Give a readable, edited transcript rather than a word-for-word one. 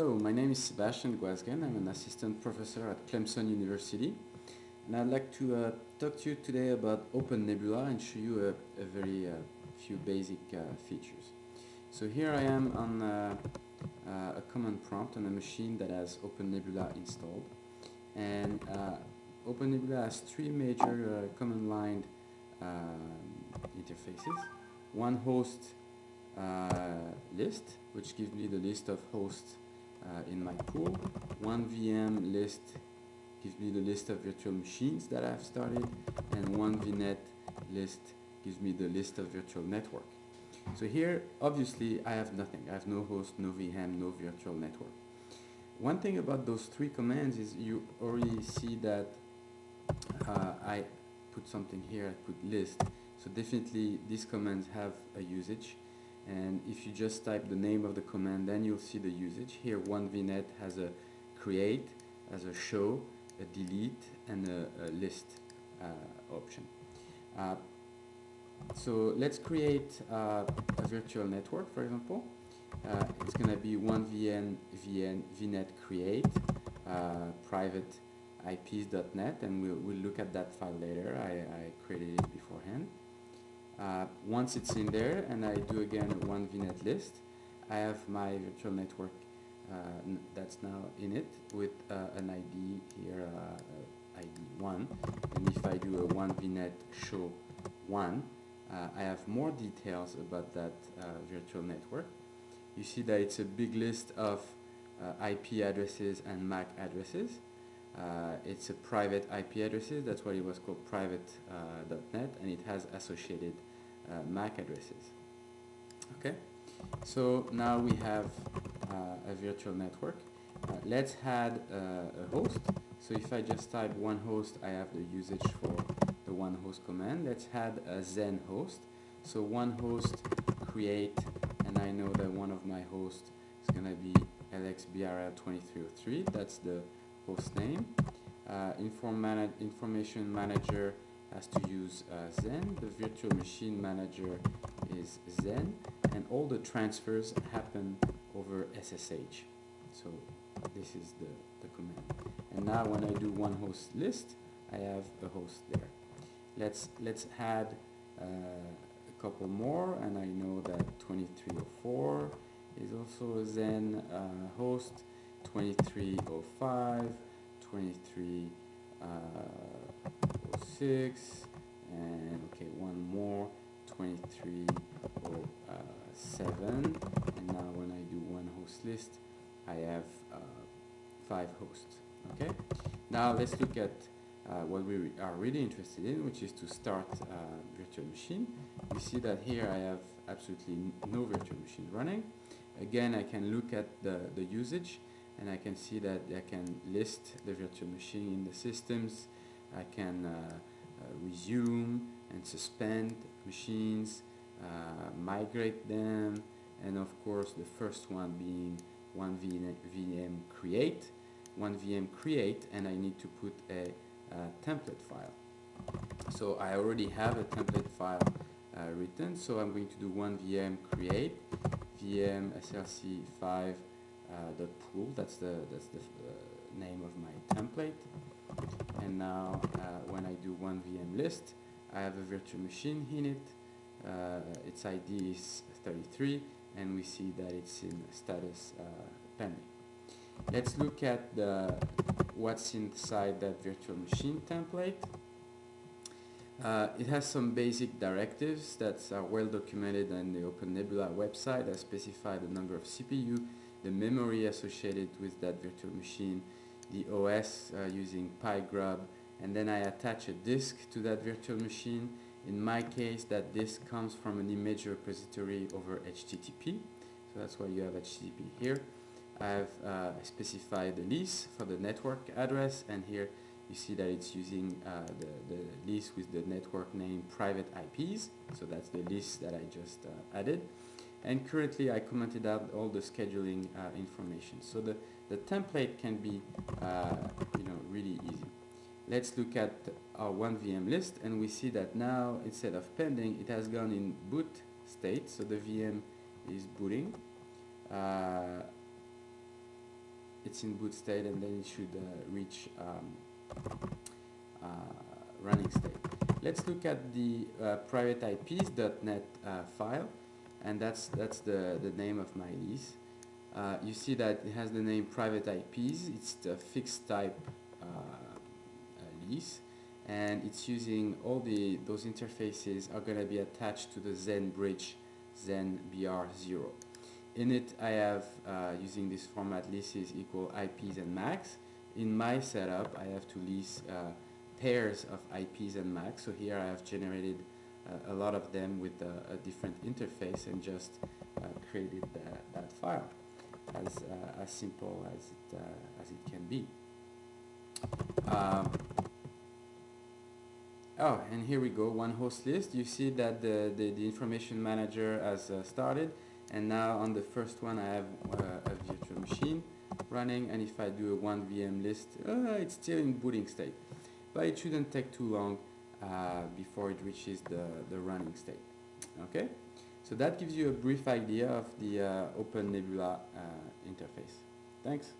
Hello, my name is Sebastian Guasgan. I'm an assistant professor at Clemson University, and I'd like to talk to you today about Open Nebula and show you a very few basic features. So here I am on a command prompt on a machine that has Open Nebula installed, and Open Nebula has three major command line interfaces. One host list, which gives me the list of hosts in my pool. One VM list gives me the list of virtual machines that I've started, and one VNet list gives me the list of virtual network. So here, obviously, I have nothing. I have no host, no VM, no virtual network. One thing about those three commands is you already see that I put something here, I put list. So definitely these commands have a usage. And if you just type the name of the command, then you'll see the usage. Here, one VNet has a create, has a show, a delete, and a list option. So let's create a virtual network, for example. It's going to be one VNet create private ips.net, and we'll look at that file later. I created it beforehand. Once it's in there and I do again a one VNet list, I have my virtual network that's now in it with an ID here, ID 1. And if I do a one VNet show 1, I have more details about that virtual network. You see that it's a big list of IP addresses and MAC addresses. It's a private IP addresses, that's why it was called private.net, and it has associated MAC addresses. Okay, so now we have a virtual network. Let's add a host. So if I just type one host, I have the usage for the one host command. Let's add a Zen host. So one host create, and I know that one of my hosts is going to be LXBRL2303. That's the host name. Information manager has to use Zen. The virtual machine manager is Zen, and all the transfers happen over SSH. So this is the command. And now when I do one host list, I have a host there. Let's add a couple more, and I know that 2304 is also a Zen host, 2305, 2306, and okay, one more, 2307, and now when I do one host list, I have 5 hosts. Okay, now let's look at what we are really interested in, which is to start a virtual machine. We see that here I have absolutely no virtual machine running. Again, I can look at the usage, and I can see that I can list the virtual machine in the systems. I can resume and suspend machines, migrate them, and of course the first one being one VM create. One VM create, and I need to put a template file. So I already have a template file written, so I'm going to do one VM create VM slc5 .pool. That's the name of my template. And now when I do one VM list, I have a virtual machine in it. Its ID is 33, and we see that it's in status pending. Let's look at what's inside that virtual machine template. It has some basic directives that are well documented on the Open Nebula website. I specify the number of CPU, the memory associated with that virtual machine, the OS using PyGrub, and then I attach a disk to that virtual machine. In my case, that disk comes from an image repository over HTTP, so that's why you have HTTP here. I have specified the lease for the network address, and here you see that it's using the lease with the network name private IPs, so that's the list that I just added. And currently I commented out all the scheduling information. So the template can be really easy. Let's look at our one VM list, and we see that now instead of pending, it has gone in boot state, so the VM is booting. it's in boot state, and then it should reach running state. Let's look at the private IPs.net file, and that's the name of my lease. You see that it has the name private IPs. It's the fixed type lease, and it's using all those interfaces are going to be attached to the Zen bridge, Zen BR0. In it, I have, using this format, leases equal IPs and MACs. In my setup, I have to lease pairs of IPs and MACs. So here I have generated a lot of them with a different interface and just created that file as simple as it can be. Oh, and here we go, one host list. You see that the information manager has started, and now on the first one I have a virtual machine running, and if I do a one VM list, it's still in booting state. But it shouldn't take too long before it reaches the running state. Okay? So that gives you a brief idea of the Open Nebula interface. Thanks.